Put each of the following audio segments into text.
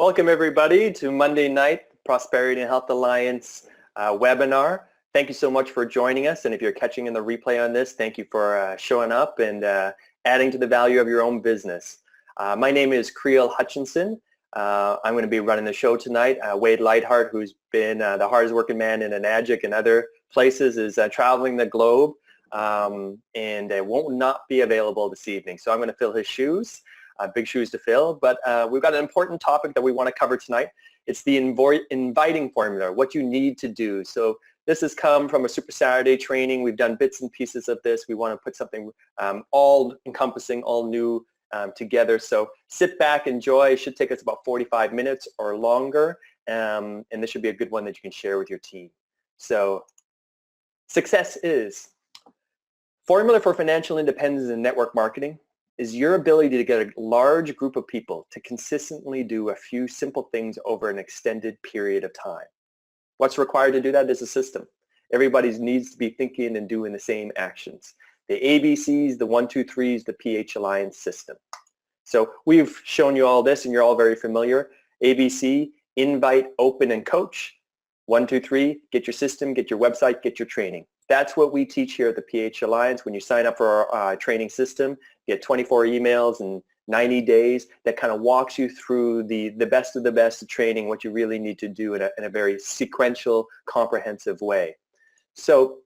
Welcome everybody to Monday night Prosperity and Health Alliance webinar. Thank you so much for joining us, and if you're catching in the replay on this, thank you for showing up and adding to the value of your own business. My name is Creel Hutchinson. I'm going to be running the show tonight. Wade Lightheart, who's been the hardest working man in Enagic and other places, is traveling the globe and won't not be available this evening. So I'm going to fill his shoes. Big shoes to fill, but we've got an important topic that we want to cover tonight. It's the inviting formula, what you need to do. So this has come from a Super Saturday training. We've done bits and pieces of this. We want to put something all encompassing, all new together. So sit back, enjoy. It should take us about 45 minutes or longer, and this should be a good one that you can share with your team. So success is formula for financial independence in network marketing is your ability to get a large group of people to consistently do a few simple things over an extended period of time. What's required to do that is a system. Everybody needs to be thinking and doing the same actions. The ABCs, the 1, 2, 3s, the PH Alliance system. So we've shown you all this and you're all very familiar. ABC, invite, open, and coach. 1, 2, 3, get your system, get your website, get your training. That's what we teach here at the PH Alliance. When you sign up for our training system, you get 24 emails in 90 days that kind of walks you through the best of the best of training, what you really need to do in a very sequential, comprehensive way. So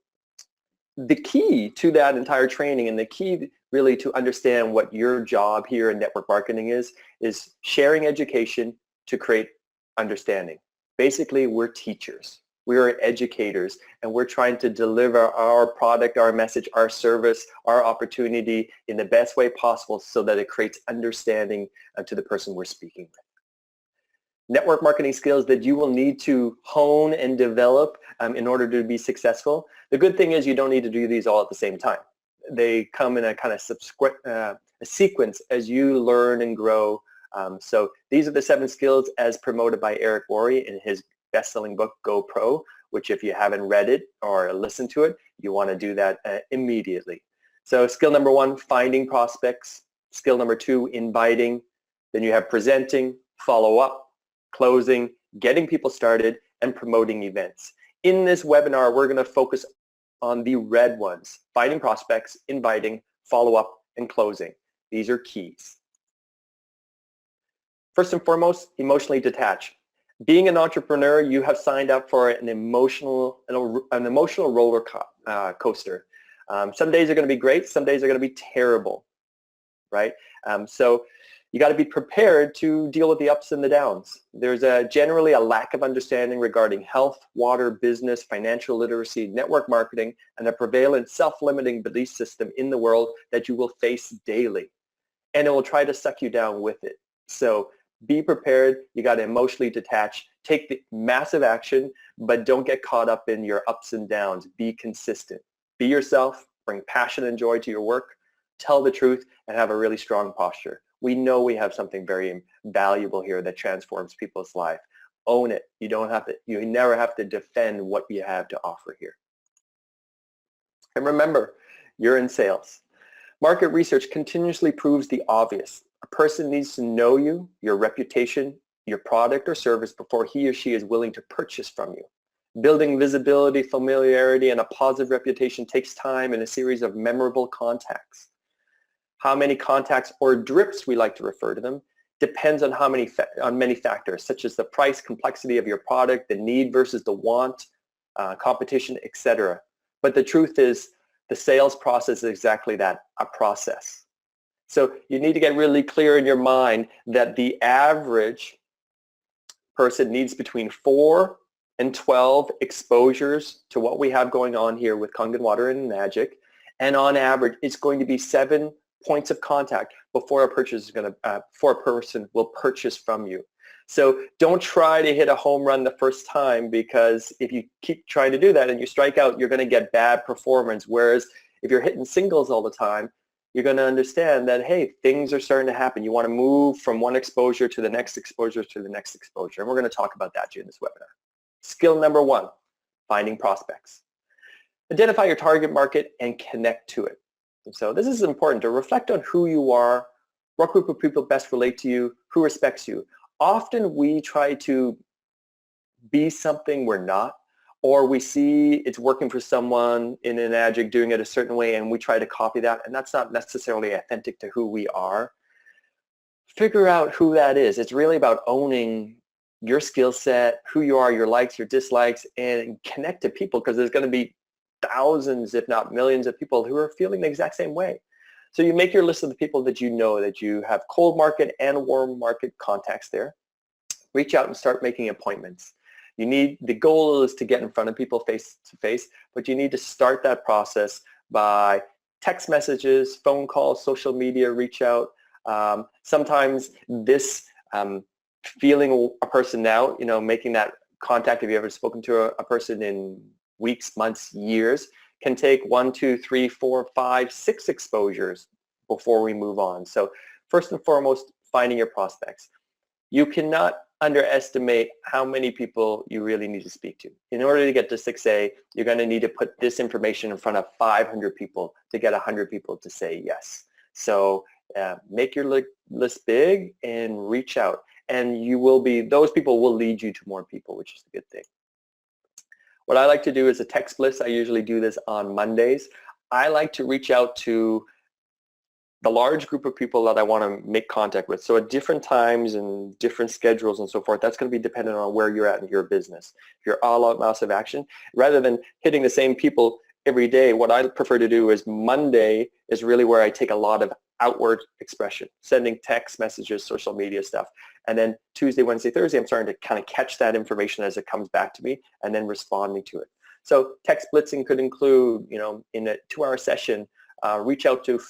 the key to that entire training and the key really to understand what your job here in network marketing is sharing education to create understanding. Basically, we're teachers. We are educators, and we're trying to deliver our product, our message, our service, our opportunity in the best way possible so that it creates understanding to the person we're speaking with. Network marketing skills that you will need to hone and develop in order to be successful. The good thing is you don't need to do these all at the same time. They come in a kind of a sequence as you learn and grow. So these are the 7 skills as promoted by Eric Worre in his best-selling book, Go Pro, which if you haven't read it or listened to it, you want to do that immediately. So skill number 1, finding prospects. Skill number 2, inviting. Then you have presenting, follow-up, closing, getting people started, and promoting events. In this webinar, we're going to focus on the red ones: finding prospects, inviting, follow-up, and closing. These are keys. First and foremost, emotionally detached. Being an entrepreneur, you have signed up for an emotional roller coaster. Some days are going to be great, some days are going to be terrible, right? So you got to be prepared to deal with the ups and the downs. There's generally a lack of understanding regarding health, water, business, financial literacy, network marketing, and a prevalent self-limiting belief system in the world that you will face daily. And it will try to suck you down with it. So be prepared. You got to emotionally detach. Take the massive action, but don't get caught up in your ups and downs. Be consistent. Be yourself. Bring passion and joy to your work. Tell the truth and have a really strong posture. We know we have something very valuable here that transforms people's life. Own it. You don't have to. You never have to defend what you have to offer here. And remember, you're in sales. Market research continuously proves the obvious. A person needs to know you, your reputation, your product or service before he or she is willing to purchase from you. Building visibility, familiarity, and a positive reputation takes time and a series of memorable contacts. How many contacts or drips, we like to refer to them, depends on many factors, such as the price, complexity of your product, the need versus the want, competition, etc. But the truth is, the sales process is exactly that, a process. So you need to get really clear in your mind that the average person needs between 4 and 12 exposures to what we have going on here with Kangen Water and Enagic, and on average, it's going to be 7 points of contact before a person will purchase from you. So don't try to hit a home run the first time, because if you keep trying to do that and you strike out, you're going to get bad performance. Whereas if you're hitting singles all the time, you're going to understand that, hey, things are starting to happen. You want to move from one exposure to the next exposure to the next exposure. And we're going to talk about that during this webinar. Skill number 1, finding prospects. Identify your target market and connect to it. And so this is important to reflect on who you are, what group of people best relate to you, who respects you. Often we try to be something we're not, or we see it's working for someone in an adjunct doing it a certain way and we try to copy that, and that's not necessarily authentic to who we are. Figure out who that is. It's really about owning your skill set, who you are, your likes, your dislikes, and connect to people, because there's going to be thousands, if not millions of people who are feeling the exact same way. So you make your list of the people that you know that you have cold market and warm market contacts there. Reach out and start making appointments. The goal is to get in front of people face to face, but you need to start that process by text messages, phone calls, social media, reach out. Sometimes this feeling a person out, making that contact, if you ever spoken to a person in weeks, months, years, can take 1, 2, 3, 4, 5, 6 exposures before we move on. So first and foremost, finding your prospects. You cannot underestimate how many people you really need to speak to. In order to get to 6A, you're going to need to put this information in front of 500 people to get 100 people to say yes. So make your list big and reach out. And those people will lead you to more people, which is a good thing. What I like to do is a text list. I usually do this on Mondays. I like to reach out to the large group of people that I want to make contact with. So at different times and different schedules and so forth, that's going to be dependent on where you're at in your business. If you're all out massive action, rather than hitting the same people every day, what I prefer to do is Monday is really where I take a lot of outward expression, sending text messages, social media stuff. And then Tuesday, Wednesday, Thursday, I'm starting to kind of catch that information as it comes back to me and then responding to it. So text blitzing could include, in a 2-hour session, reach out to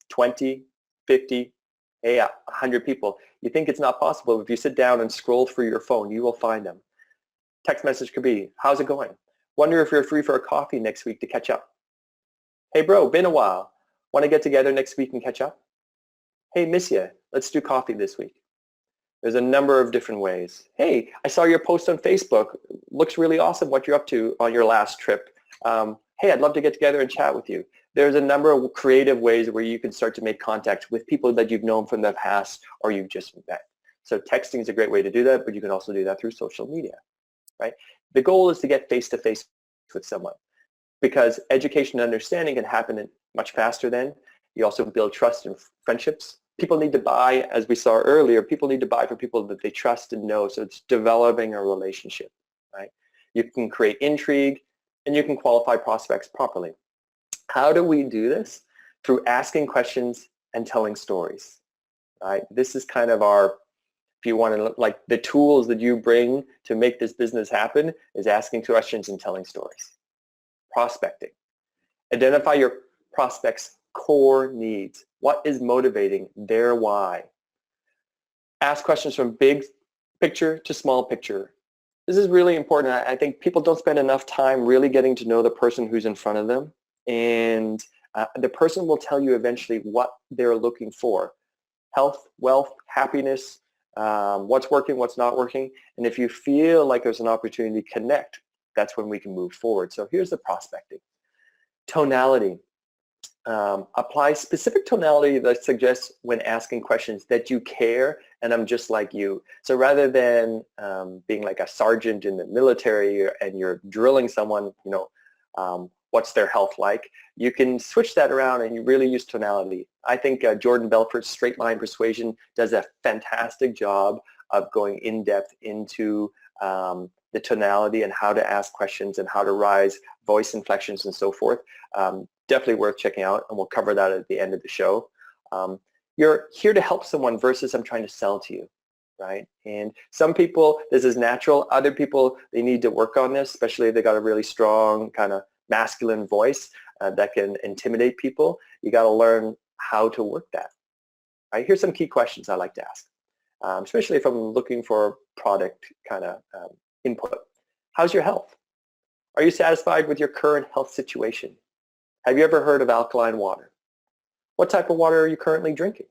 20, 50, 100 people. You think it's not possible. If you sit down and scroll through your phone, you will find them. Text message could be, how's it going? Wonder if you're free for a coffee next week to catch up. Hey bro, been a while. Want to get together next week and catch up? Hey, miss ya. Let's do coffee this week. There's a number of different ways. Hey, I saw your post on Facebook. Looks really awesome what you're up to on your last trip. Hey, I'd love to get together and chat with you. There's a number of creative ways where you can start to make contact with people that you've known from the past or you've just met. So texting is a great way to do that, but you can also do that through social media, right? The goal is to get face-to-face with someone, because education and understanding can happen much faster then. You also build trust and friendships. People need to buy, as we saw earlier, people need to buy from people that they trust and know, so it's developing a relationship, right? You can create intrigue, and you can qualify prospects properly. How do we do this? Through asking questions and telling stories, right? This is kind of if you want to, like, the tools that you bring to make this business happen is asking questions and telling stories. Prospecting. Identify your prospects' core needs. What is motivating their why? Ask questions from big picture to small picture. This is really important. I think people don't spend enough time really getting to know the person who's in front of them, and the person will tell you eventually what they're looking for. Health, wealth, happiness, what's working, what's not working, and if you feel like there's an opportunity to connect, that's when we can move forward. So here's the prospecting. Tonality. Apply specific tonality that suggests when asking questions that you care and I'm just like you. So rather than being like a sergeant in the military and you're drilling someone, what's their health like, you can switch that around and you really use tonality. I think Jordan Belfort's Straight Line Persuasion does a fantastic job of going in depth into the tonality and how to ask questions and how to rise voice inflections and so forth. Definitely worth checking out, and we'll cover that at the end of the show. You're here to help someone versus I'm trying to sell to you, right? And some people, this is natural. Other people, they need to work on this, especially if they got a really strong kind of masculine voice that can intimidate people. You got to learn how to work that. All right, here's some key questions I like to ask, especially if I'm looking for product kind of input. How's your health? Are you satisfied with your current health situation? Have you ever heard of alkaline water? What type of water are you currently drinking?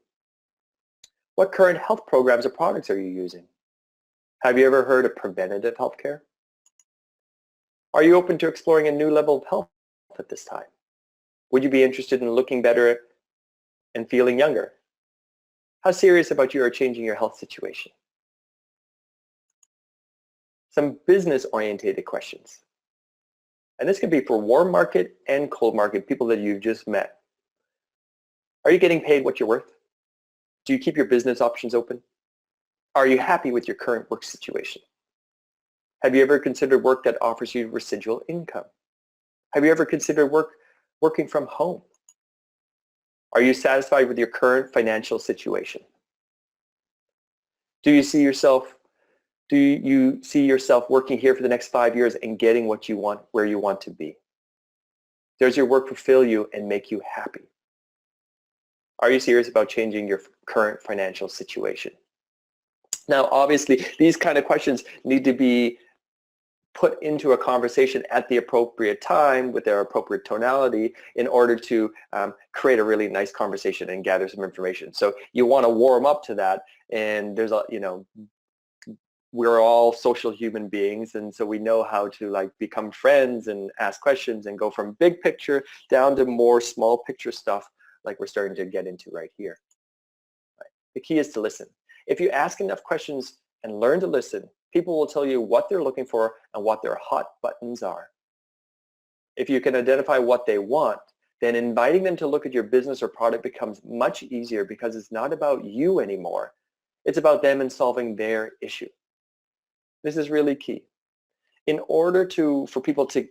What current health programs or products are you using? Have you ever heard of preventative health care? Are you open to exploring a new level of health at this time? Would you be interested in looking better and feeling younger? How serious about you are changing your health situation? some business-oriented questions. And this could be for warm market and cold market, people that you've just met. Are you getting paid what you're worth? Do you keep your business options open? Are you happy with your current work situation? Have you ever considered work that offers you residual income? Have you ever considered working from home? Are you satisfied with your current financial situation? Do you see yourself working here for the next 5 years and getting what you want, where you want to be? Does your work fulfill you and make you happy? Are you serious about changing your current financial situation? Now, obviously, these kind of questions need to be put into a conversation at the appropriate time with their appropriate tonality in order to create a really nice conversation and gather some information. So you want to warm up to that, and there's we're all social human beings, and so we know how to become friends and ask questions and go from big picture down to more small picture stuff like we're starting to get into right here. Right. The key is to listen. If you ask enough questions and learn to listen, people will tell you what they're looking for and what their hot buttons are. If you can identify what they want, then inviting them to look at your business or product becomes much easier because it's not about you anymore. It's about them and solving their issue. This is really key. In order for people to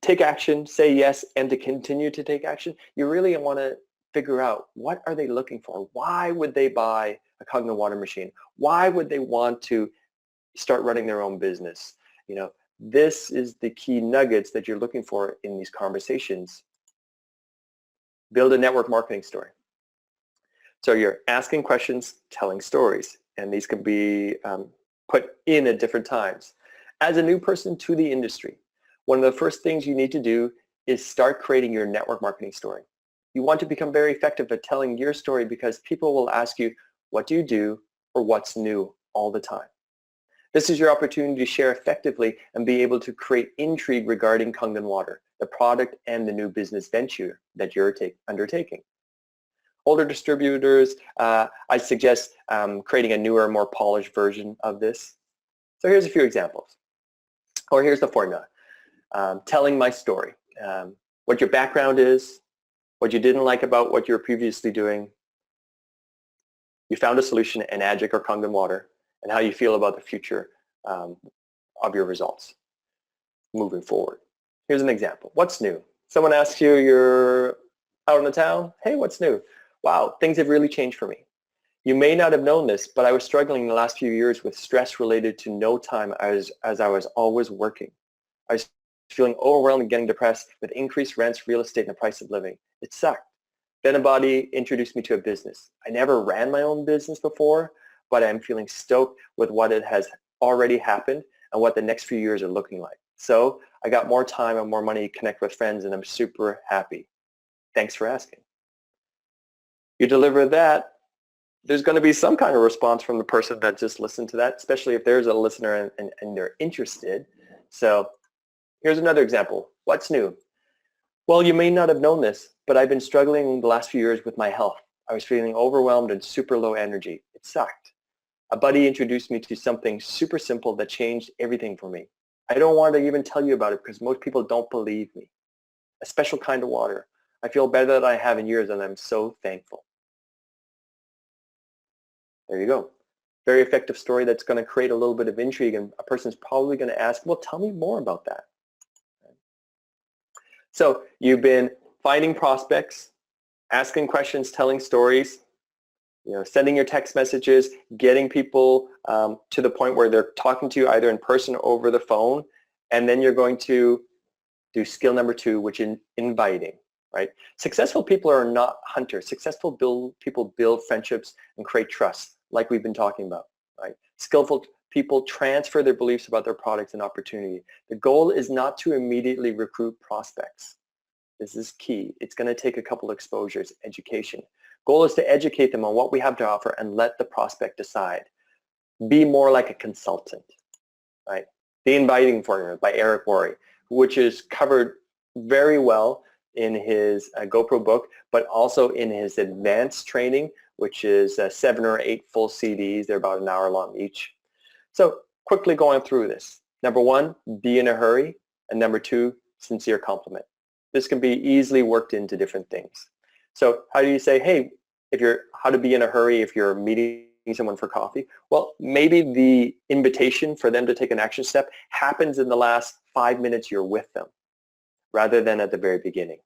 take action, say yes, and to continue to take action, you really want to figure out what are they looking for? Why would they buy a Kangen water machine? Why would they want to start running their own business? This is the key nuggets that you're looking for in these conversations. Build a network marketing story. So you're asking questions, telling stories, and these can be put in at different times. As a new person to the industry, one of the first things you need to do is start creating your network marketing story. You want to become very effective at telling your story because people will ask you, what do you do or what's new all the time? This is your opportunity to share effectively and be able to create intrigue regarding Kangen Water, the product and the new business venture that you're undertaking. Older distributors, I suggest creating a newer, more polished version of this. So here's a few examples. Or here's the formula. Telling my story. What your background is, what you didn't like about what you were previously doing, you found a solution in Agic or Kangen Water, and how you feel about the future of your results moving forward. Here's an example. What's new? Someone asks you, you're out in the town, hey, what's new? Wow, things have really changed for me. You may not have known this, but I was struggling in the last few years with stress related to no time as I was always working. I was feeling overwhelmed and getting depressed with increased rents, real estate, and the price of living. It sucked. Then a buddy introduced me to a business. I never ran my own business before, but I'm feeling stoked with what it has already happened and what the next few years are looking like. So I got more time and more money to connect with friends, and I'm super happy. Thanks for asking. You deliver that, there's going to be some kind of response from the person that just listened to that, especially if there's a listener and they're interested. So here's another example. What's new? Well, you may not have known this, but I've been struggling the last few years with my health. I was feeling overwhelmed and super low energy. It sucked. A buddy introduced me to something super simple that changed everything for me. I don't want to even tell you about it because most people don't believe me. A special kind of water. I feel better than I have in years, and I'm so thankful. There you go. Very effective story that's going to create a little bit of intrigue, and a person's probably going to ask, well, tell me more about that. So you've been finding prospects, asking questions, telling stories, sending your text messages, getting people to the point where they're talking to you either in person or over the phone, and then you're going to do skill number 2, which is inviting, right? Successful people are not hunters. Successful people build friendships and create trust, like we've been talking about, right? Skillful people transfer their beliefs about their products and opportunity. The goal is not to immediately recruit prospects. This is key. It's going to take a couple exposures, education. Goal is to educate them on what we have to offer and let the prospect decide. Be more like a consultant, right? The Inviting Formula by Eric Worre, which is covered very well in his GoPro book, but also in his advanced training, which is 7 or 8 full CDs. They're about an hour long each. So quickly going through this. Number one, be in a hurry. And number two, sincere compliment. This can be easily worked into different things. So how do you say, hey, how to be in a hurry if you're meeting someone for coffee? Well, maybe the invitation for them to take an action step happens in the last 5 minutes you're with them rather than at the very beginning,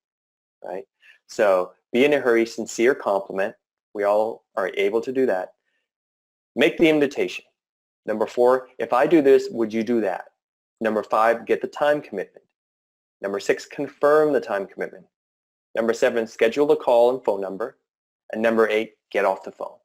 right? So be in a hurry, sincere compliment. We all are able to do that. Make the invitation. Number 4, if I do this, would you do that? Number 5, get the time commitment. Number 6, confirm the time commitment. Number 7, schedule the call and phone number. And number 8, get off the phone.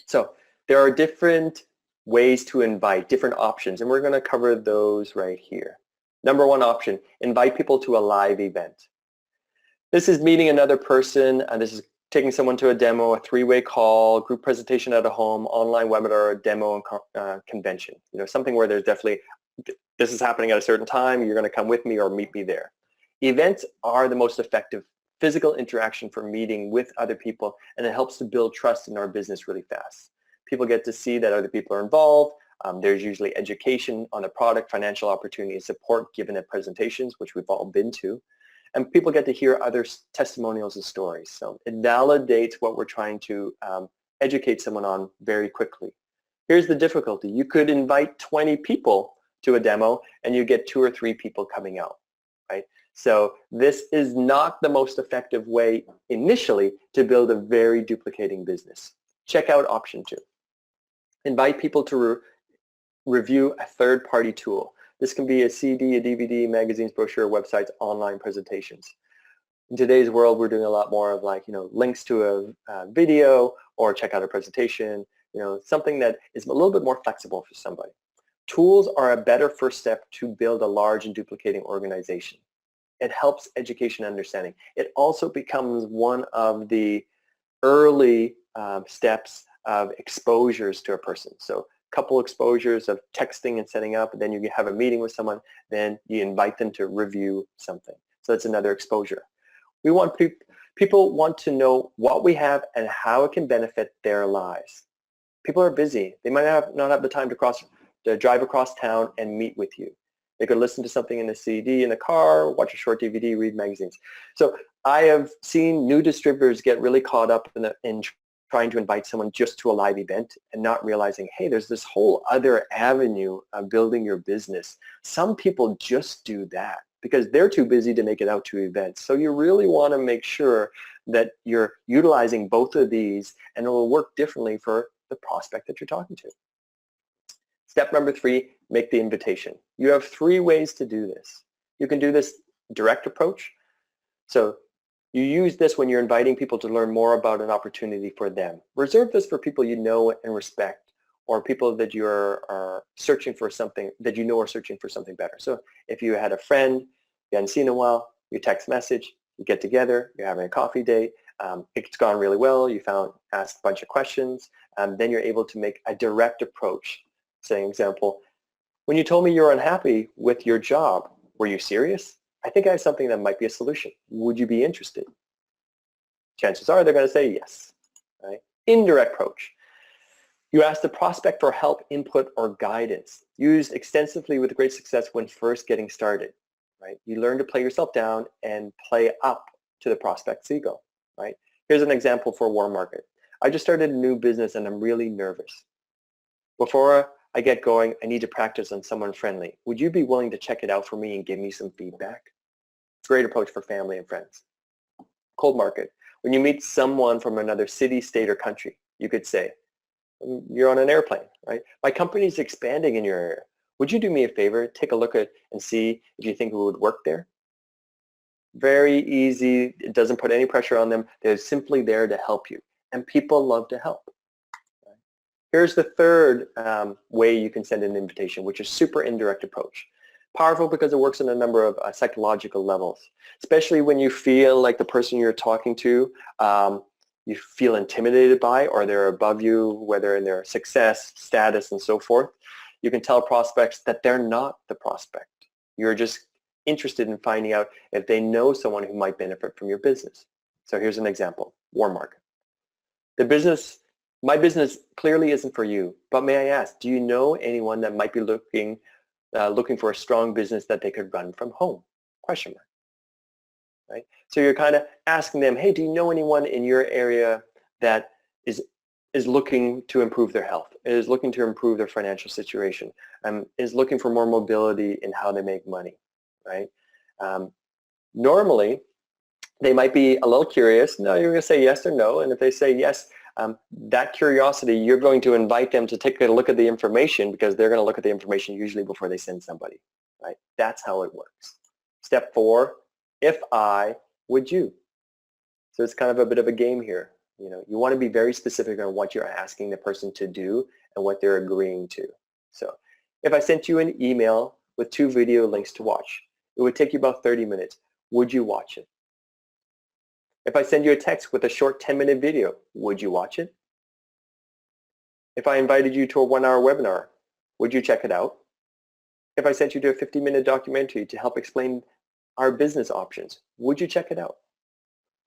So there are different ways to invite, different options, and we're going to cover those right here. Number 1 option, invite people to a live event. This is meeting another person, and this is taking someone to a demo, a 3-way call, group presentation at a home, online webinar, a demo and convention. Something where there's definitely, this is happening at a certain time, you're going to come with me or meet me there. Events are the most effective physical interaction for meeting with other people, and it helps to build trust in our business really fast. People get to see that other people are involved. There's usually education on the product, financial opportunity, and support given at presentations, which we've all been to. And people get to hear other testimonials and stories. So it validates what we're trying to educate someone on very quickly. Here's the difficulty. You could invite 20 people to a demo and you get 2 or 3 people coming out, right? So this is not the most effective way initially to build a very duplicating business. Check out option 2. Invite people to review a third-party tool. This can be a CD, a DVD, magazines, brochure, websites, online presentations. In today's world, we're doing a lot more of links to a video or check out a presentation, something that is a little bit more flexible for somebody. Tools are a better first step to build a large and duplicating organization. It helps education and understanding. It also becomes one of the early steps of exposures to a person. So couple exposures of texting and setting up, and then you have a meeting with someone, then you invite them to review something. So that's another exposure. We want people want to know what we have and how it can benefit their lives. People are busy. They might not have the time to drive across town and meet with you. They could listen to something in a CD in the car, watch a short DVD, read magazines. So I have seen new distributors get really caught up in trying to invite someone just to a live event and not realizing, hey, there's this whole other avenue of building your business. Some people just do that because they're too busy to make it out to events. So you really want to make sure that you're utilizing both of these, and it will work differently for the prospect that you're talking to. Step number 3, make the invitation. You have 3 ways to do this. You can do this direct approach. So you use this when you're inviting people to learn more about an opportunity for them. Reserve this for people you know and respect, or people that you are searching for something that you know are searching for something better. So if you had a friend you hadn't seen in a while, you text message, you get together, you're having a coffee date, it's gone really well, you asked a bunch of questions, then you're able to make a direct approach. Say, example, when you told me you were unhappy with your job, were you serious? I think I have something that might be a solution. Would you be interested? Chances are they're going to say yes. Right? Indirect approach. You ask the prospect for help, input, or guidance. Used extensively with great success when first getting started. Right? You learn to play yourself down and play up to the prospect's ego. Right? Here's an example for warm market. I just started a new business and I'm really nervous. Before I get going, I need to practice on someone friendly. Would you be willing to check it out for me and give me some feedback? Great approach for family and friends. Cold market. When you meet someone from another city, state, or country, you could say, you're on an airplane, right? My company is expanding in your area. Would you do me a favor, take a look at and see if you think we would work there? Very easy. It doesn't put any pressure on them. They're simply there to help you. And people love to help. Here's the third way you can send an invitation, which is super indirect approach. Powerful because it works on a number of psychological levels, especially when you feel like the person you're talking to, you feel intimidated by, or they're above you, whether in their success, status, and so forth. You can tell prospects that they're not the prospect. You're just interested in finding out if they know someone who might benefit from your business. So here's an example, warm market. The business My business clearly isn't for you, but may I ask, do you know anyone that might be looking for a strong business that they could run from home? Question mark. Right? So you're kind of asking them, hey, do you know anyone in your area that is looking to improve their health, is looking to improve their financial situation, is looking for more mobility in how they make money, right? Normally, they might be a little curious. No, you're going to say yes or no. And if they say yes, that curiosity, you're going to invite them to take a look at the information because they're going to look at the information usually before they send somebody, right? That's how it works. Step 4, if I, would you? So it's kind of a bit of a game here. You want to be very specific on what you're asking the person to do and what they're agreeing to. So if I sent you an email with 2 video links to watch, it would take you about 30 minutes. Would you watch it? If I send you a text with a short 10-minute video, would you watch it? If I invited you to a 1-hour webinar, would you check it out? If I sent you to a 50-minute documentary to help explain our business options, would you check it out?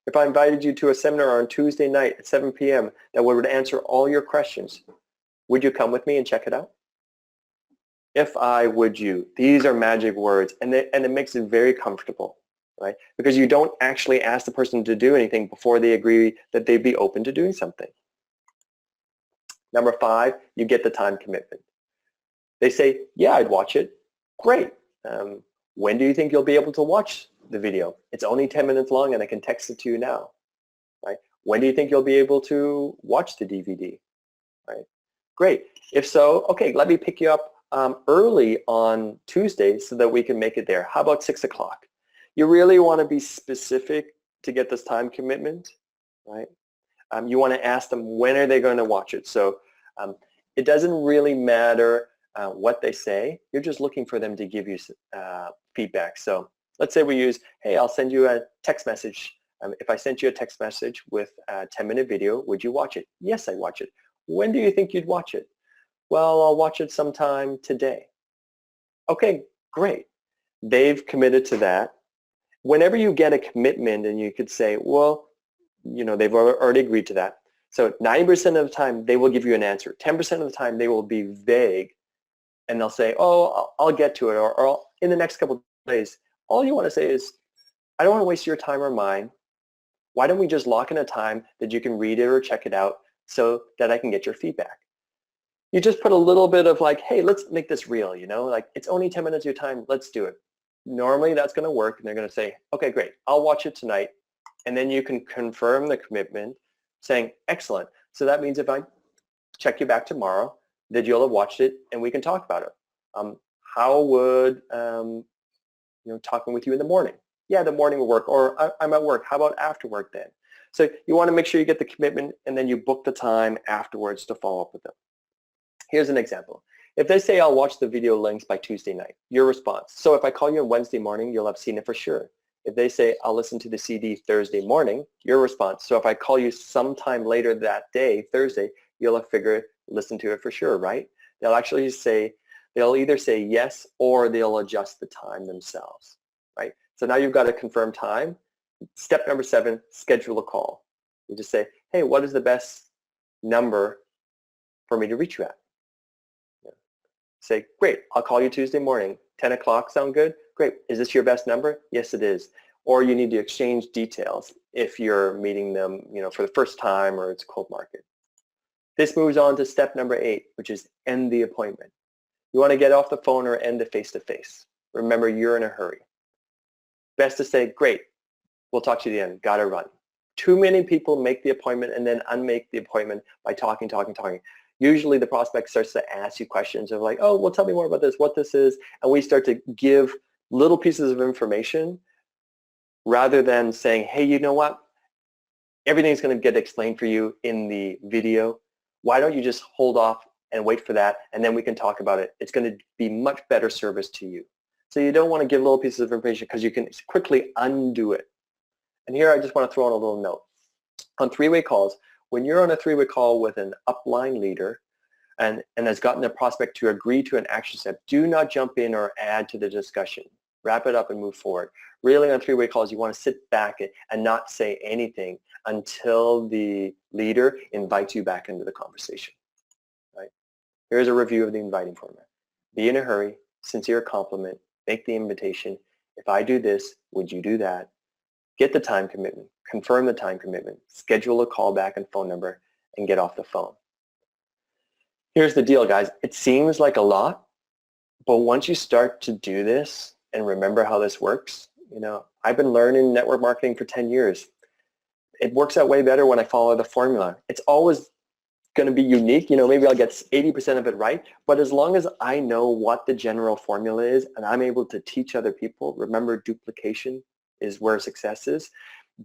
If I invited you to a seminar on Tuesday night at 7 p.m. that would answer all your questions, would you come with me and check it out? If I, would you? These are magic words, and it makes it very comfortable, right? Because you don't actually ask the person to do anything before they agree that they'd be open to doing something. Number 5, you get the time commitment. They say, yeah, I'd watch it. Great. When do you think you'll be able to watch the video? It's only 10 minutes long and I can text it to you now, right? When do you think you'll be able to watch the DVD, right? Great. If so, okay, let me pick you up early on Tuesday so that we can make it there. How about 6 o'clock? You really want to be specific to get this time commitment, right? You want to ask them when are they going to watch it. So it doesn't really matter what they say. You're just looking for them to give you feedback. So let's say we use, hey, I'll send you a text message. If I sent you a text message with a 10-minute video, would you watch it? Yes, I watch it. When do you think you'd watch it? Well, I'll watch it sometime today. Okay, great. They've committed to that. Whenever you get a commitment and you could say, well, they've already agreed to that. So 90% of the time, they will give you an answer. 10% of the time, they will be vague and they'll say, oh, I'll get to it, or in the next couple of days. All you want to say is, I don't want to waste your time or mine. Why don't we just lock in a time that you can read it or check it out so that I can get your feedback? You just put a little bit of like, hey, let's make this real, like it's only 10 minutes of your time, let's do it. Normally that's going to work and they're going to say, okay, great, I'll watch it tonight. And then you can confirm the commitment saying, excellent. So that means if I check you back tomorrow, that you'll have watched it and we can talk about it. How would talking with you in the morning? Yeah, the morning will work, or I'm at work. How about after work then? So you want to make sure you get the commitment and then you book the time afterwards to follow up with them. Here's an example. If they say I'll watch the video links by Tuesday night, your response. So if I call you on Wednesday morning, you'll have seen it for sure. If they say I'll listen to the CD Thursday morning, your response. So if I call you sometime later that day, Thursday, you'll have listened to it for sure, right? They'll actually say, they'll either say yes or they'll adjust the time themselves, right? So now you've got a confirmed time. Step number 7, schedule a call. You just say, hey, what is the best number for me to reach you at? Say, great, I'll call you Tuesday morning. 10 o'clock sound good? Great. Is this your best number? Yes, it is. Or you need to exchange details if you're meeting them, for the first time or it's cold market. This moves on to step number 8, which is end the appointment. You want to get off the phone or end it face-to-face. Remember, you're in a hurry. Best to say, great, we'll talk to you at the end. Got to run. Too many people make the appointment and then unmake the appointment by talking. Usually the prospect starts to ask you questions of like, oh, well, tell me more about this, what this is. And we start to give little pieces of information rather than saying, hey, you know what? Everything's going to get explained for you in the video. Why don't you just hold off and wait for that, and then we can talk about it. It's going to be much better service to you. So you don't want to give little pieces of information because you can quickly undo it. And here I just want to throw in a little note. On 3-way calls, when you're on a 3-way call with an upline leader and has gotten the prospect to agree to an action step, do not jump in or add to the discussion. Wrap it up and move forward. Really on 3-way calls, you want to sit back and not say anything until the leader invites you back into the conversation, right? Here's a review of the inviting format. Be in a hurry, sincere compliment, make the invitation. If I do this, would you do that? Get the time commitment, confirm the time commitment, schedule a call back and phone number, and get off the phone. Here's the deal, guys. It seems like a lot, but once you start to do this and remember how this works, I've been learning network marketing for 10 years. It works out way better when I follow the formula. It's always going to be unique. Maybe I'll get 80% of it right, but as long as I know what the general formula is and I'm able to teach other people, remember duplication is where success is,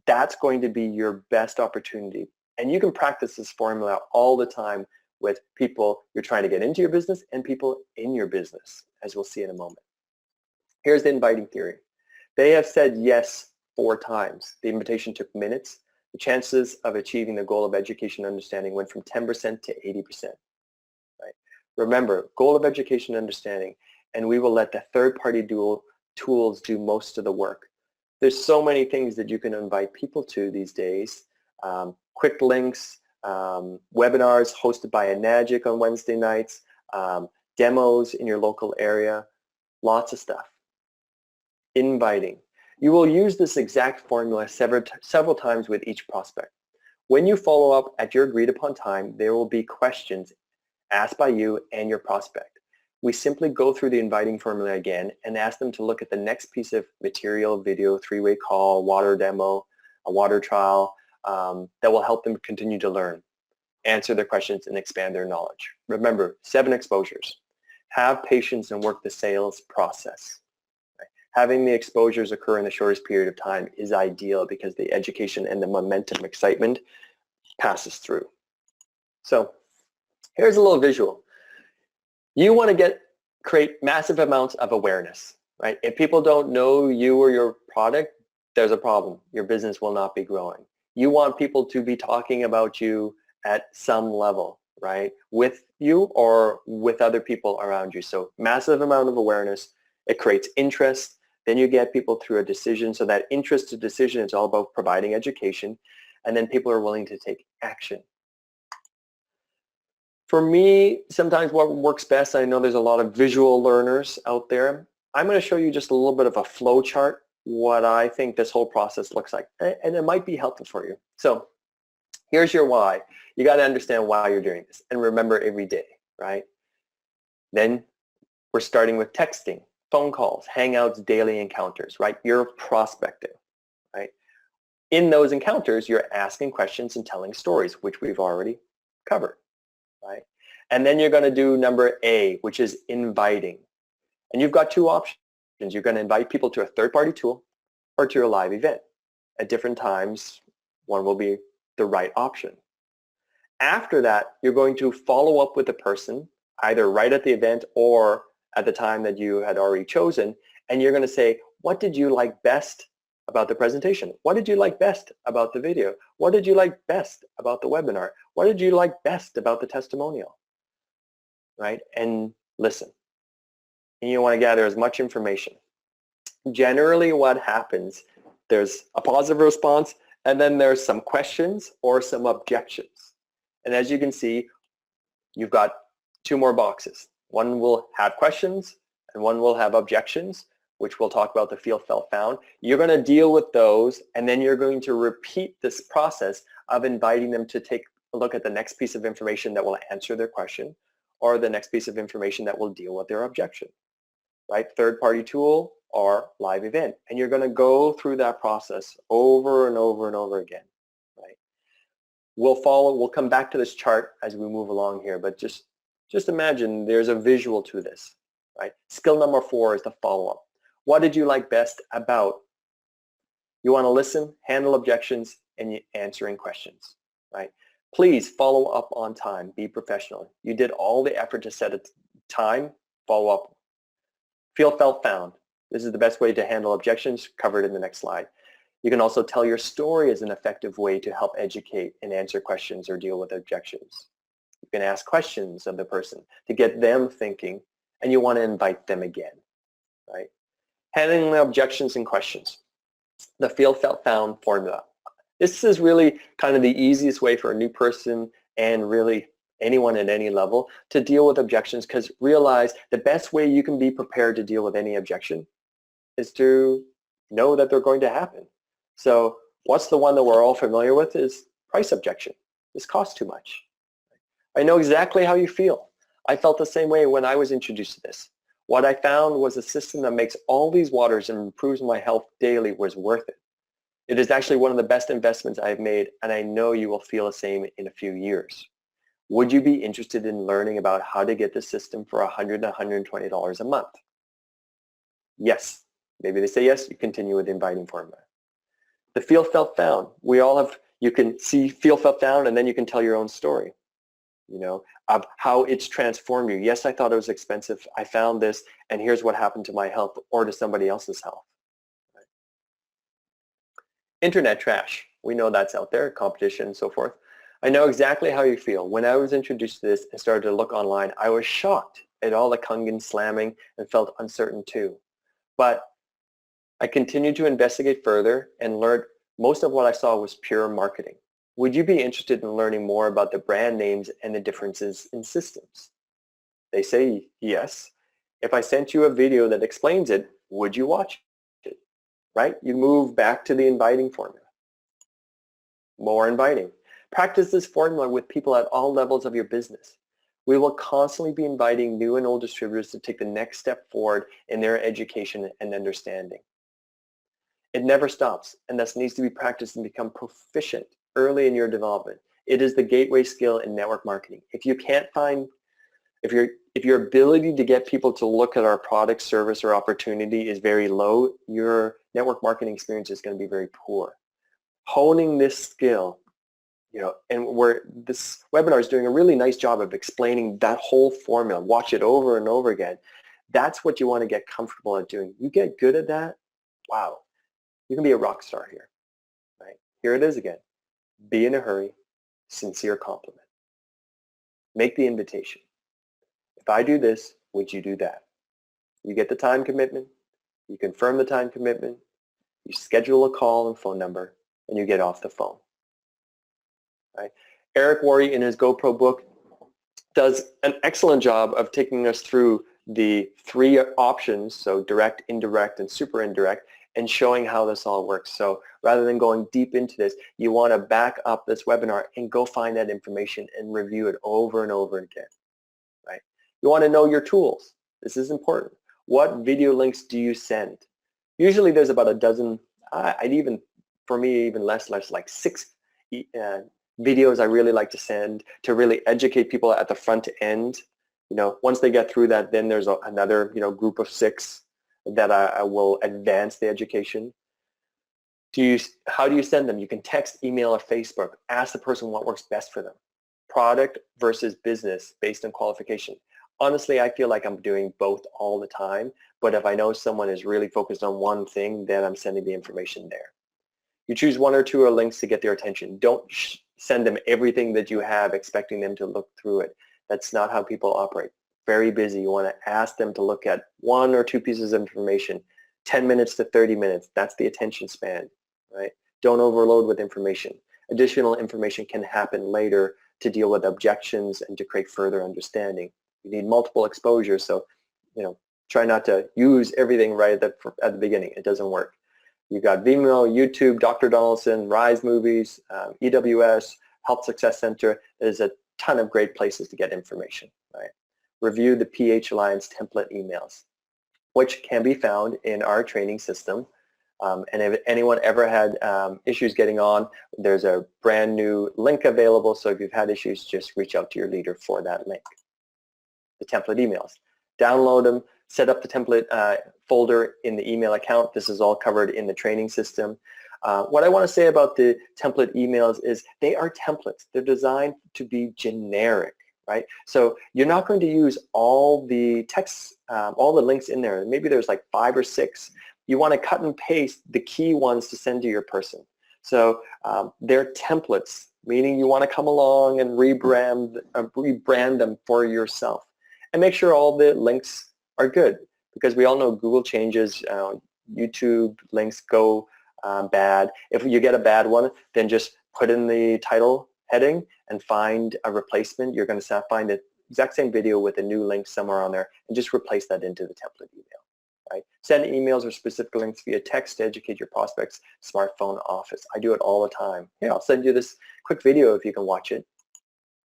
that's going to be your best opportunity. And you can practice this formula all the time with people you're trying to get into your business and people in your business, as we'll see in a moment. Here's the inviting theory. They have said yes 4 times. The invitation took minutes. The chances of achieving the goal of education and understanding went from 10% to 80%. Right? Remember, goal of education and understanding, and we will let the third-party tools do most of the work. There's so many things that you can invite people to these days. Quick links, webinars hosted by Enagic on Wednesday nights, demos in your local area, lots of stuff. Inviting. You will use this exact formula several times with each prospect. When you follow up at your agreed upon time, there will be questions asked by you and your prospect. We simply go through the inviting formula again and ask them to look at the next piece of material, video, 3-way call, water demo, a water trial that will help them continue to learn, answer their questions, and expand their knowledge. Remember, 7 exposures. Have patience and work the sales process. Having the exposures occur in the shortest period of time is ideal because the education and the momentum, excitement passes through. So here's a little visual. You want to create massive amounts of awareness, right? If people don't know you or your product, there's a problem. Your business will not be growing. You want people to be talking about you at some level, right? With you or with other people around you. So massive amount of awareness. It creates interest. Then you get people through a decision. So that interest to decision is all about providing education. And then people are willing to take action. For me, sometimes what works best, I know there's a lot of visual learners out there. I'm going to show you just a little bit of a flow chart, what I think this whole process looks like. And it might be helpful for you. So here's your why. You got to understand why you're doing this. And remember every day, right? Then we're starting with texting, phone calls, hangouts, daily encounters, right? You're prospecting, right? In those encounters, you're asking questions and telling stories, which we've already covered, right? And then you're going to do number A, which is inviting. And you've got 2 options. You're going to invite people to a third-party tool or to a live event. At different times, one will be the right option. After that, you're going to follow up with the person, either right at the event or at the time that you had already chosen, and you're going to say, what did you like best about the presentation? What did you like best about the video? What did you like best about the webinar? What did you like best about the testimonial? Right? And listen. And you want to gather as much information. Generally what happens, there's a positive response, and then there's some questions or some objections. And as you can see, you've got 2 more boxes. One will have questions and one will have objections, which we'll talk about the feel, felt, found. You're going to deal with those, and then you're going to repeat this process of inviting them to take a look at the next piece of information that will answer their question or the next piece of information that will deal with their objection, right? Third-party tool or live event. And you're going to go through that process over and over and over again, right? We'll come back to this chart as we move along here, but just imagine there's a visual to this, right? Skill number 4 is the follow-up. What did you like best about? You want to listen, handle objections, and answering questions, right? Please follow up on time. Be professional. You did all the effort to set a time, follow up. Feel, felt, found. This is the best way to handle objections, covered in the next slide. You can also tell your story as an effective way to help educate and answer questions or deal with objections. You can ask questions of the person to get them thinking, and you want to invite them again, right? Handling objections and questions. The feel, felt, found formula. This is really kind of the easiest way for a new person and really anyone at any level to deal with objections, because realize the best way you can be prepared to deal with any objection is to know that they're going to happen. So what's the one that we're all familiar with is price objection. This costs too much. I know exactly how you feel. I felt the same way when I was introduced to this. What I found was a system that makes all these waters and improves my health daily was worth it. It is actually one of the best investments I've made, and I know you will feel the same in a few years. Would you be interested in learning about how to get the system for $100 to $120 a month? Yes. Maybe they say yes, you continue with the inviting formula. The feel, felt, found. We all have, you can see feel, felt, found, and then you can tell your own story, you know, of how it's transformed you. Yes, I thought it was expensive. I found this, and here's what happened to my health or to somebody else's health. Right? Internet trash. We know that's out there, competition and so forth. I know exactly how you feel. When I was introduced to this and started to look online, I was shocked at all the Kangen slamming and felt uncertain too. But I continued to investigate further and learned most of what I saw was pure marketing. Would you be interested in learning more about the brand names and the differences in systems? They say yes. If I sent you a video that explains it, would you watch it? Right? You move back to the inviting formula. More inviting. Practice this formula with people at all levels of your business. We will constantly be inviting new and old distributors to take the next step forward in their education and understanding. It never stops, and thus needs to be practiced and become proficient early in your development. It is the gateway skill in network marketing. If you can't find, if your ability to get people to look at our product, service, or opportunity is very low, your network marketing experience is going to be very poor. Honing this skill, you know, and where this webinar is doing a really nice job of explaining that whole formula. Watch it over and over again. That's what you want to get comfortable at doing. You get good at that, wow. You can be a rock star here, right? Here it is again. Be in a hurry, sincere compliment. Make the invitation. If I do this, would you do that? You get the time commitment, you confirm the time commitment, you schedule a call and phone number, and you get off the phone. Right? Eric Worre in his GoPro book does an excellent job of taking us through the 3 options, so direct, indirect, and super indirect, and showing how this all works. So rather than going deep into this, you want to back up this webinar and go find that information and review it over and over again. Right? You want to know your tools. This is important. What video links do you send? Usually there's about a dozen, for me, even less, like 6 videos I really like to send to really educate people at the front end. You know, once they get through that, then there's another, you know, group of 6 that I will advance the education. How do you send them? You can text, email, or Facebook. Ask the person what works best for them. Product versus business based on qualification. Honestly, I feel like I'm doing both all the time, but if I know someone is really focused on one thing, then I'm sending the information there. You choose 1 or 2 links to get their attention. Don't send them everything that you have expecting them to look through it. That's not how people operate. Very busy. You want to ask them to look at 1 or 2 pieces of information, 10 minutes to 30 minutes. That's the attention span, right? Don't overload with information. Additional information can happen later to deal with objections and to create further understanding. You need multiple exposures, so you know, try not to use everything right at the beginning. It doesn't work. You've got Vimeo, YouTube, Dr. Donaldson, Rise Movies, EWS, Health Success Center. There's a ton of great places to get information, right? Review the PH Alliance template emails, which can be found in our training system. And if anyone ever had issues getting on, there's a brand new link available. So if you've had issues, just reach out to your leader for that link. The template emails. Download them, set up the template folder in the email account. This is all covered in the training system. What I want to say about the template emails is they are templates. They're designed to be generic, right? So you're not going to use all the text, all the links in there. Maybe there's like 5 or 6. You want to cut and paste the key ones to send to your person. So they're templates, meaning you want to come along and rebrand them for yourself. And make sure all the links are good, because we all know Google changes, YouTube links go bad. If you get a bad one, then just put in the title heading and find a replacement. You're going to find the exact same video with a new link somewhere on there and just replace that into the template email. Right? Send emails or specific links via text to educate your prospects' smartphone office. I do it all the time. Here, I'll send you this quick video if you can watch it.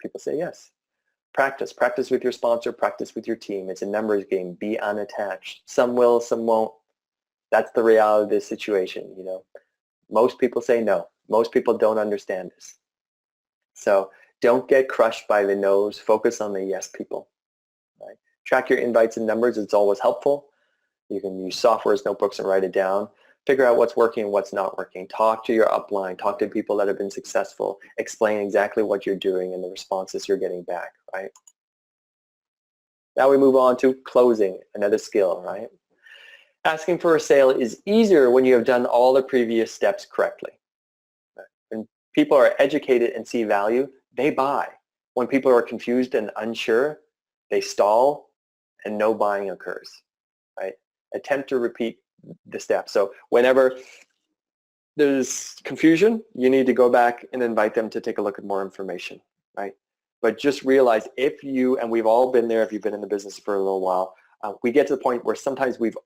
People say yes. Practice. Practice with your sponsor. Practice with your team. It's a numbers game. Be unattached. Some will, some won't. That's the reality of this situation. You know, most people say no. Most people don't understand this. So don't get crushed by the no's. Focus on the yes people. Right? Track your invites and numbers. It's always helpful. You can use softwares, notebooks, and write it down. Figure out what's working and what's not working. Talk to your upline. Talk to people that have been successful. Explain exactly what you're doing and the responses you're getting back, right? Now we move on to closing, another skill, right? Asking for a sale is easier when you have done all the previous steps correctly. When people are educated and see value, they buy. When people are confused and unsure, they stall and no buying occurs, right? Attempt to repeat the steps. So whenever there's confusion, you need to go back and invite them to take a look at more information, right? But just realize if you, and we've all been there if you've been in the business for a little while, we get to the point where sometimes we've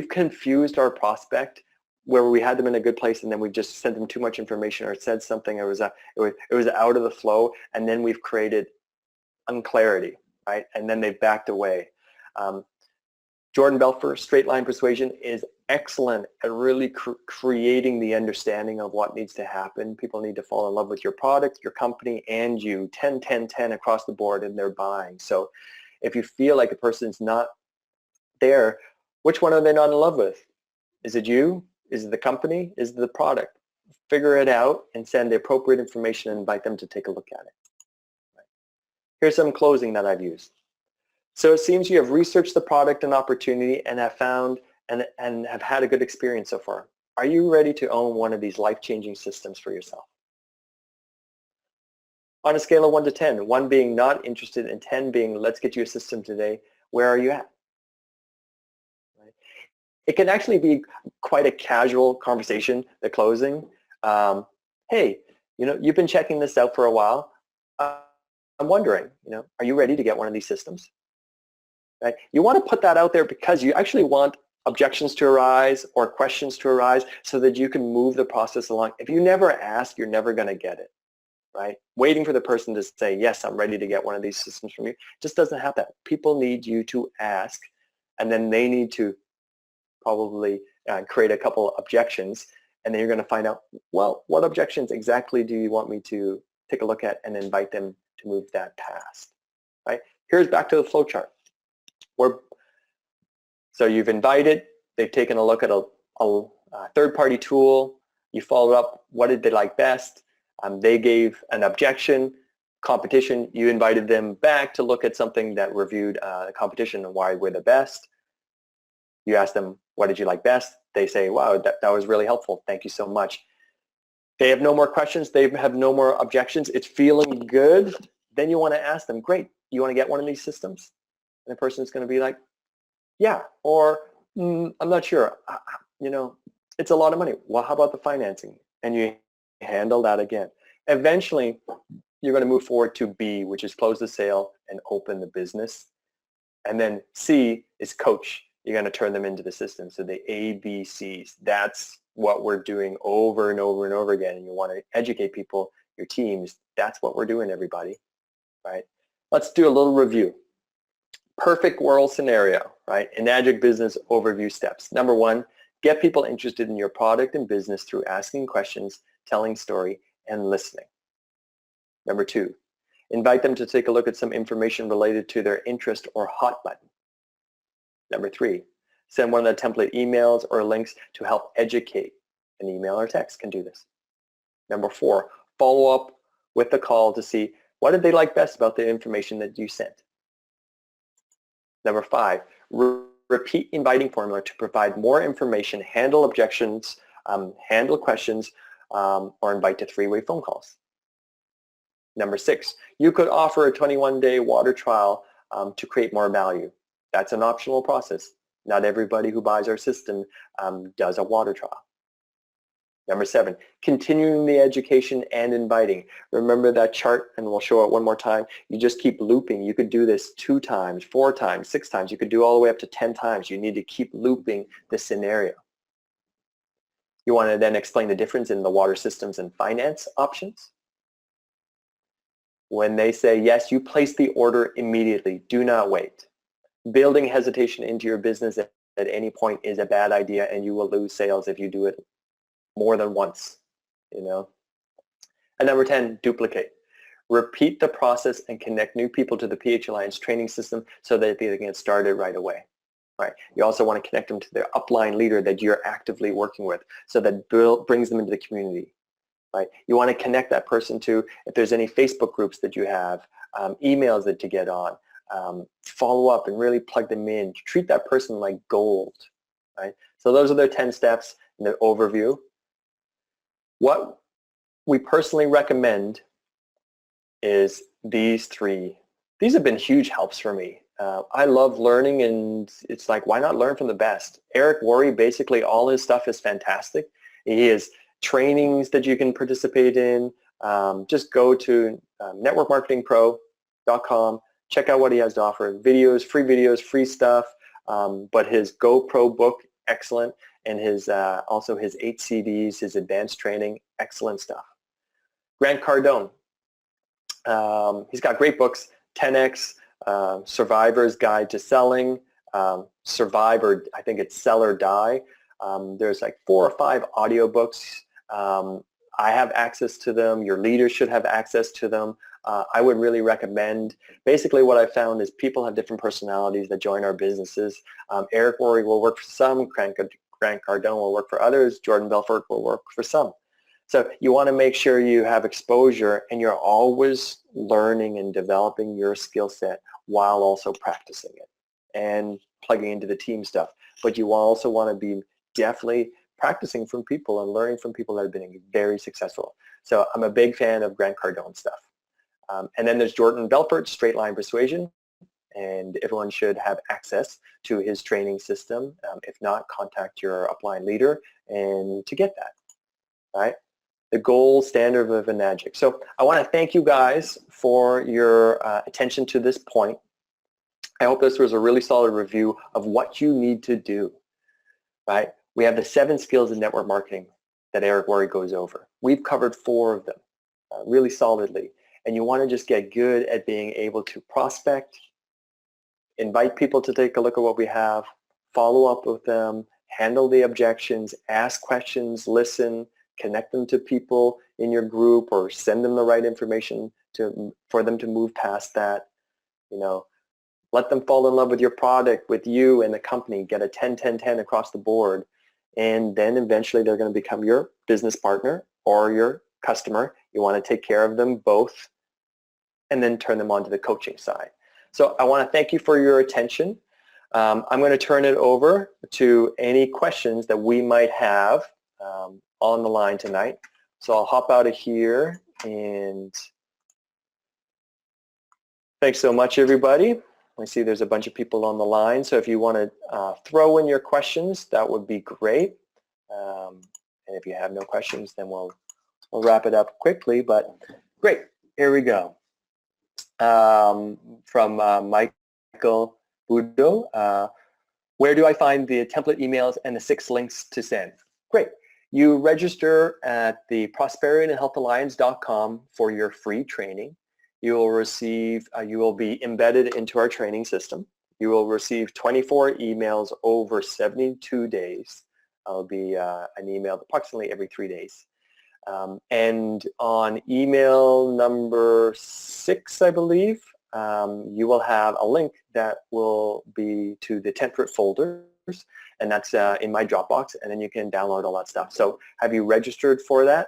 confused our prospect where we had them in a good place and then we've just sent them too much information or said something, it was out of the flow, and then we've created unclarity, right? And then they've backed away. Jordan Belfer, Straight Line Persuasion, is excellent at really creating the understanding of what needs to happen. People need to fall in love with your product, your company, and you. 10, 10, 10 across the board, and they're buying. So if you feel like a person's not there, which one are they not in love with? Is it you? Is it the company? Is it the product? Figure it out and send the appropriate information and invite them to take a look at it. Here's some closing that I've used. So it seems you have researched the product and opportunity and have found and have had a good experience so far. Are you ready to own one of these life-changing systems for yourself? On a scale of 1 to 10, 1 being not interested and 10 being let's get you a system today, where are you at? Right? It can actually be quite a casual conversation, the closing. Hey, you know, you've been checking this out for a while. I'm wondering, you know, are you ready to get one of these systems? Right? You want to put that out there because you actually want objections to arise or questions to arise so that you can move the process along. If you never ask, you're never going to get it, right? Waiting for the person to say, yes, I'm ready to get one of these systems from you, just doesn't happen. People need you to ask, and then they need to probably create a couple objections, and then you're going to find out, well, what objections exactly do you want me to take a look at and invite them to move that past, right? Here's back to the flow chart. So you've invited, they've taken a look at a third-party tool, you followed up, what did they like best? They gave an objection, competition, you invited them back to look at something that reviewed the competition and why we're the best. You ask them, what did you like best? They say, wow, that was really helpful, thank you so much. They have no more questions, they have no more objections, it's feeling good. Then you want to ask them, great, you want to get one of these systems? And the person's going to be like, yeah, or I'm not sure, you know, it's a lot of money. Well, how about the financing? And you handle that again. Eventually, you're going to move forward to B, which is close the sale and open the business. And then C is coach. You're going to turn them into the system. So the ABCs, that's what we're doing over and over and over again. And you want to educate people, your teams, that's what we're doing, everybody, right? Let's do a little review. Perfect world scenario, right? Enagic business overview steps. Number 1, get people interested in your product and business through asking questions, telling story, and listening. Number 2, invite them to take a look at some information related to their interest or hot button. Number 3, send one of the template emails or links to help educate. An email or text can do this. Number 4, follow up with the call to see what did they like best about the information that you sent. Number 5, repeat inviting formula to provide more information, handle objections, handle questions, or invite to 3-way phone calls. Number 6, you could offer a 21-day water trial to create more value. That's an optional process. Not everybody who buys our system does a water trial. Number 7, continuing the education and inviting. Remember that chart, and we'll show it one more time. You just keep looping. You could do this 2 times, 4 times, 6 times. You could do all the way up to 10 times. You need to keep looping the scenario. You want to then explain the difference in the water systems and finance options. When they say yes, you place the order immediately. Do not wait. Building hesitation into your business at any point is a bad idea, and you will lose sales if you do it more than once, you know. And number 10, duplicate. Repeat the process and connect new people to the PH Alliance training system so that they can get started right away. Right. You also want to connect them to their upline leader that you're actively working with, so that brings them into the community. Right. You want to connect that person to, if there's any Facebook groups that you have, emails that you get on, follow up and really plug them in. Treat that person like gold. Right. So those are the 10 steps in the overview. What we personally recommend is these 3. These have been huge helps for me. I love learning, and it's like, why not learn from the best? Eric Worre, basically all his stuff is fantastic. He has trainings that you can participate in. Just go to networkmarketingpro.com, check out what he has to offer. Videos, free stuff, but his GoPro book, excellent, and his also his 8 CDs, his advanced training, excellent stuff. Grant Cardone, he's got great books, 10X, Survivor's Guide to Selling, Survive, or I think it's Sell or Die. There's like 4 or 5 audiobooks. I have access to them. Your leaders should have access to them. I would really recommend, basically what I found is people have different personalities that join our businesses. Eric Worre will work for some, Grant Cardone will work for others, Jordan Belfort will work for some. So you want to make sure you have exposure and you're always learning and developing your skill set while also practicing it and plugging into the team stuff. But you also want to be definitely practicing from people and learning from people that have been very successful. So I'm a big fan of Grant Cardone stuff. And then there's Jordan Belfort, Straight Line Persuasion, and everyone should have access to his training system. If not, contact your upline leader and to get that, right? The gold standard of Enagic. So I want to thank you guys for your attention to this point. I hope this was a really solid review of what you need to do, right? We have the 7 skills in network marketing that Eric Worre goes over. We've covered 4 of them really solidly. And you want to just get good at being able to prospect, invite people to take a look at what we have, follow up with them, handle the objections, ask questions, listen, connect them to people in your group, or send them the right information for them to move past that. You know, let them fall in love with your product, with you and the company, get a 10-10-10 across the board, and then eventually they're going to become your business partner or your customer. You want to take care of them both and then turn them on to the coaching side. So I want to thank you for your attention. I'm going to turn it over to any questions that we might have on the line tonight. So I'll hop out of here, and thanks so much, everybody. I see there's a bunch of people on the line, so if you want to throw in your questions, that would be great. And if you have no questions, then we'll wrap it up quickly, but great. Here we go. From Michael Budo, where do I find the template emails and the 6 links to send? Great. You register at the prosperityandhealthalliance.com for your free training. You will receive, you will be embedded into our training system. You will receive 24 emails over 72 days. It'll be an email approximately every 3 days. And on email number 6, I believe, you will have a link that will be to the template folders, and that's in my Dropbox, and then you can download all that stuff. So have you registered for that,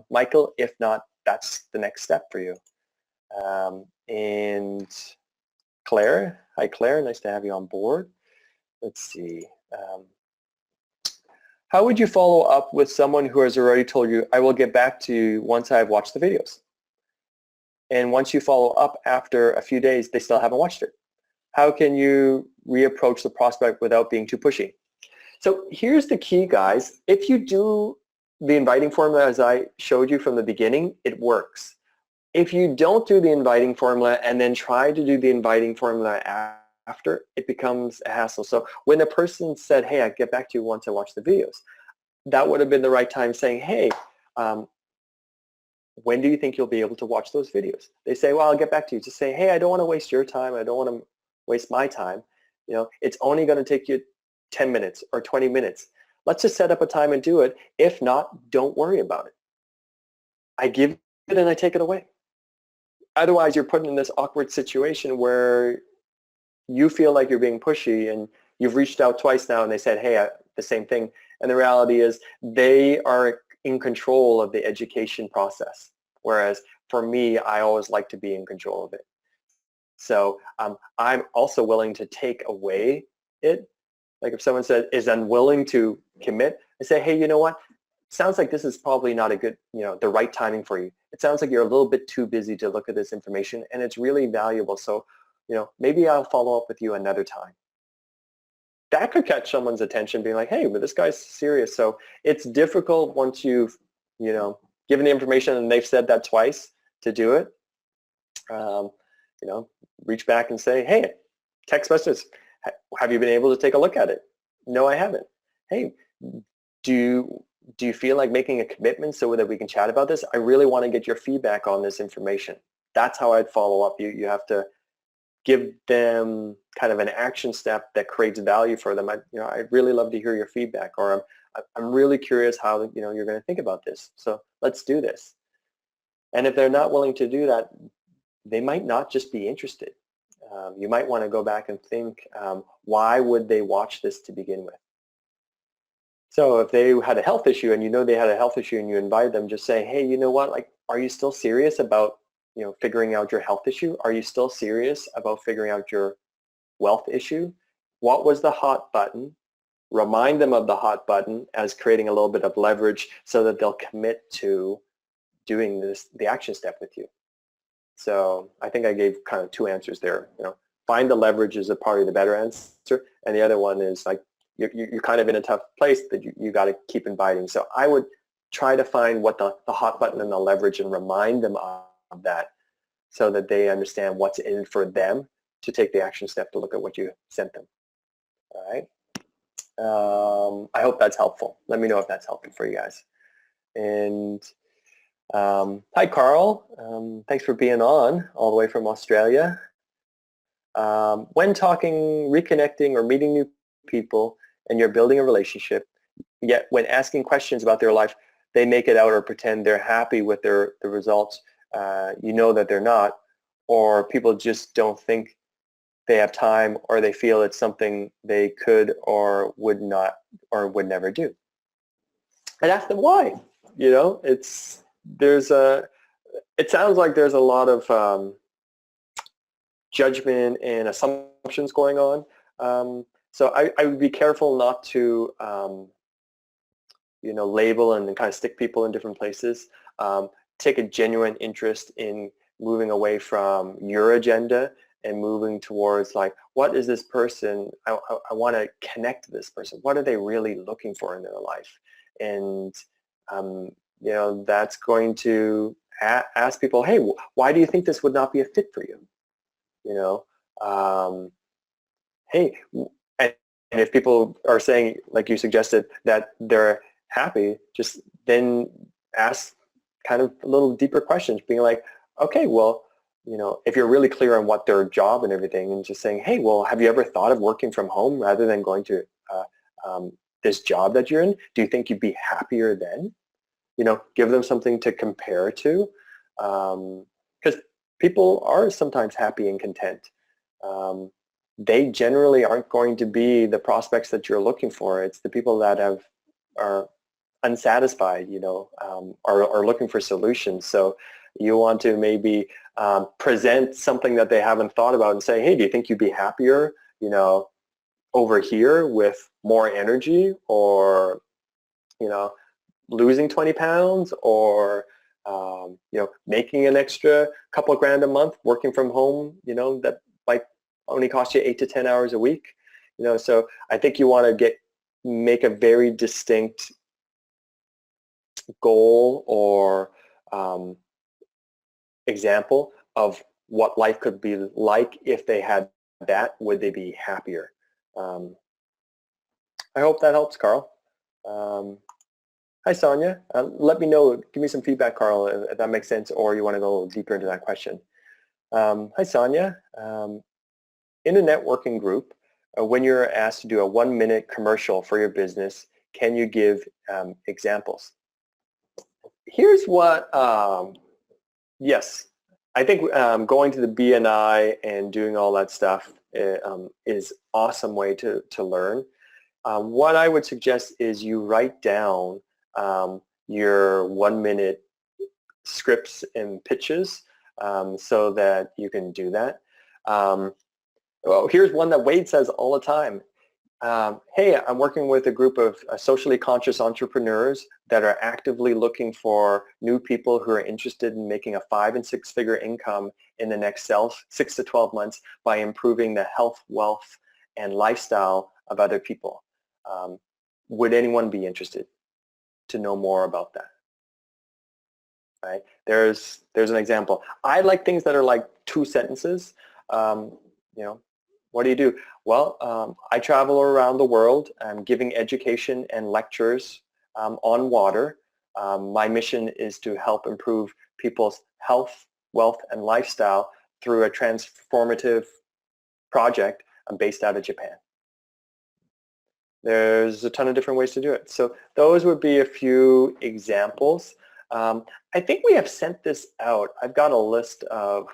Michael? If not, that's the next step for you. And Claire, hi Claire, nice to have you on board. Let's see. How would you follow up with someone who has already told you, I will get back to you once I've watched the videos? And once you follow up after a few days, they still haven't watched it. How can you reapproach the prospect without being too pushy? So here's the key, guys. If you do the inviting formula as I showed you from the beginning, it works. If you don't do the inviting formula and then try to do the inviting formula after, it becomes a hassle. So when a person said, hey, I'll get back to you once I watch the videos, that would have been the right time saying, hey, when do you think you'll be able to watch those videos? They say, well, I'll get back to you. Just say, hey, I don't want to waste your time. I don't want to waste my time. You know, it's only going to take you 10 minutes or 20 minutes. Let's just set up a time and do it. If not, don't worry about it. I give it and I take it away. Otherwise, you're put in this awkward situation where you feel like you're being pushy and you've reached out twice now and they said, hey, the same thing. And the reality is they are in control of the education process. Whereas for me, I always like to be in control of it. So I'm also willing to take away it. Like if someone said is unwilling to commit, I say, hey, you know what? Sounds like this is probably not a good, the right timing for you. It sounds like you're a little bit too busy to look at this information and it's really valuable. So, maybe I'll follow up with you another time. That could catch someone's attention being like, hey, but this guy's serious. So it's difficult once you've, given the information and they've said that twice to do it. Reach back and say, hey, text messages, have you been able to take a look at it? No, I haven't. Hey, do you feel like making a commitment so that we can chat about this? I really want to get your feedback on this information. That's how I'd follow up. You have to give them kind of an action step that creates value for them. I'd really love to hear your feedback, or I'm really curious how you're going to think about this. So let's do this. And if they're not willing to do that, they might not just be interested. You might want to go back and think, why would they watch this to begin with? So if they had a health issue and they had a health issue and you invite them, just say, hey, you know what, like, are you still serious about figuring out your health issue? Are you still serious about figuring out your wealth issue? What was the hot button? Remind them of the hot button as creating a little bit of leverage so that they'll commit to doing the action step with you. So I think I gave kind of two answers there. Find the leverage is probably the better answer, and the other one is like you're kind of in a tough place that you got to keep inviting. So I would try to find what the hot button and the leverage and remind them of that so that they understand what's in it for them to take the action step to look at what you sent them. All right. I hope that's helpful. Let me know if that's helpful for you guys. And hi, Carl. Thanks for being on all the way from Australia. When talking, reconnecting, or meeting new people, and you're building a relationship, yet when asking questions about their life, they make it out or pretend they're happy with the results, that they're not, or people just don't think they have time, or they feel it's something they could or would not or would never do. And ask them why. It sounds like there's a lot of judgment and assumptions going on. So I would be careful not to label and kind of stick people in different places. Take a genuine interest in moving away from your agenda and moving towards like, what is this person? I want to connect to this person. What are they really looking for in their life? And that's going to ask people, hey, why do you think this would not be a fit for you? Hey, and if people are saying, like you suggested, that they're happy, just then ask kind of a little deeper questions, being like, okay, well, if you're really clear on what their job and everything, and just saying, hey, well, have you ever thought of working from home rather than going to this job that you're in? Do you think you'd be happier then? Give them something to compare to, because people are sometimes happy and content. They generally aren't going to be the prospects that you're looking for. It's the people that are unsatisfied, are looking for solutions. So you want to maybe present something that they haven't thought about and say, hey, do you think you'd be happier, over here with more energy, or, losing 20 pounds, or, making an extra couple of grand a month working from home, that might only cost you 8 to 10 hours a week. You know, so I think you want to make a very distinct goal or example of what life could be like if they had that. Would they be happier? I hope that helps, Carl. Hi, Sonia. Let me know, give me some feedback, Carl, if that makes sense, or you want to go a little deeper into that question. Hi, Sonia. In a networking group, when you're asked to do a 1-minute commercial for your business, can you give examples? Here's what, yes, I think going to the BNI and doing all that stuff is awesome way to learn. What I would suggest is you write down your 1-minute scripts and pitches so that you can do that. Well, here's one that Wade says all the time. Hey, I'm working with a group of socially conscious entrepreneurs that are actively looking for new people who are interested in making a 5- and 6-figure income in the next 6 to 12 months by improving the health, wealth, and lifestyle of other people. Would anyone be interested to know more about that? Right? There's an example. I like things that are like 2 sentences. You know, what do you do? Well, I travel around the world. I'm giving education and lectures on water. My mission is to help improve people's health, wealth, and lifestyle through a transformative project based out of Japan. There's a ton of different ways to do it. So those would be a few examples. I think we have sent this out. I've got a list of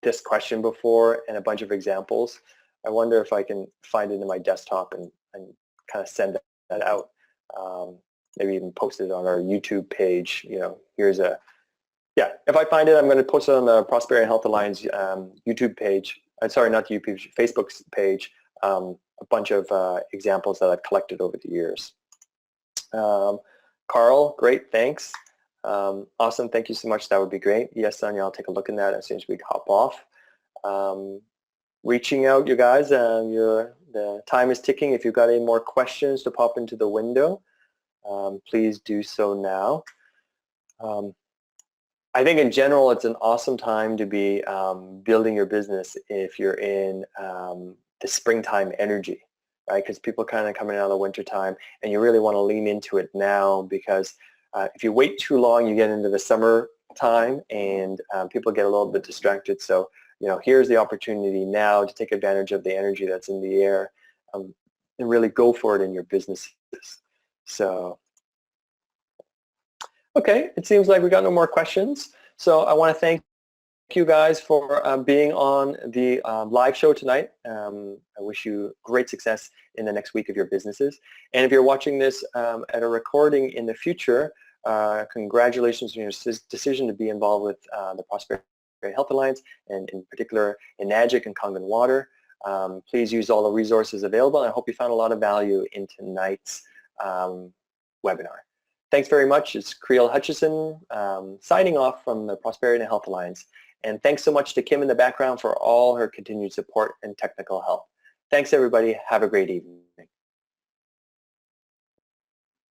this question before and a bunch of examples. I wonder if I can find it in my desktop and kind of send that out. Maybe even post it on our YouTube page. You know, here's a, yeah, if I find it, I'm going to post it on the Prosperity and Health Alliance YouTube page. Sorry, not YouTube, Facebook's page. A bunch of examples that I've collected over the years. Carl, great, thanks. Awesome, thank you so much, that would be great. Yes, Sonia, I'll take a look at that as soon as we hop off. Reaching out, you guys, the time is ticking. If you've got any more questions to pop into the window, please do so now. I think in general, it's an awesome time to be building your business if you're in the springtime energy, right? Because people kind of coming out of the winter time, and you really want to lean into it now, because if you wait too long, you get into the summer time, and people get a little bit distracted. So, you know, here's the opportunity now to take advantage of the energy that's in the air and really go for it in your businesses. So, okay, it seems like we got no more questions. So I want to thank you guys for being on the live show tonight. I wish you great success in the next week of your businesses. And if you're watching this at a recording in the future, congratulations on your decision to be involved with the Prosperity Health Alliance, and in particular Enagic and Kangen Water. Please use all the resources available. I hope you found a lot of value in tonight's webinar. Thanks very much. It's Creel Hutchison signing off from the Prosperity and Health Alliance. And thanks so much to Kim in the background for all her continued support and technical help. Thanks, everybody. Have a great evening.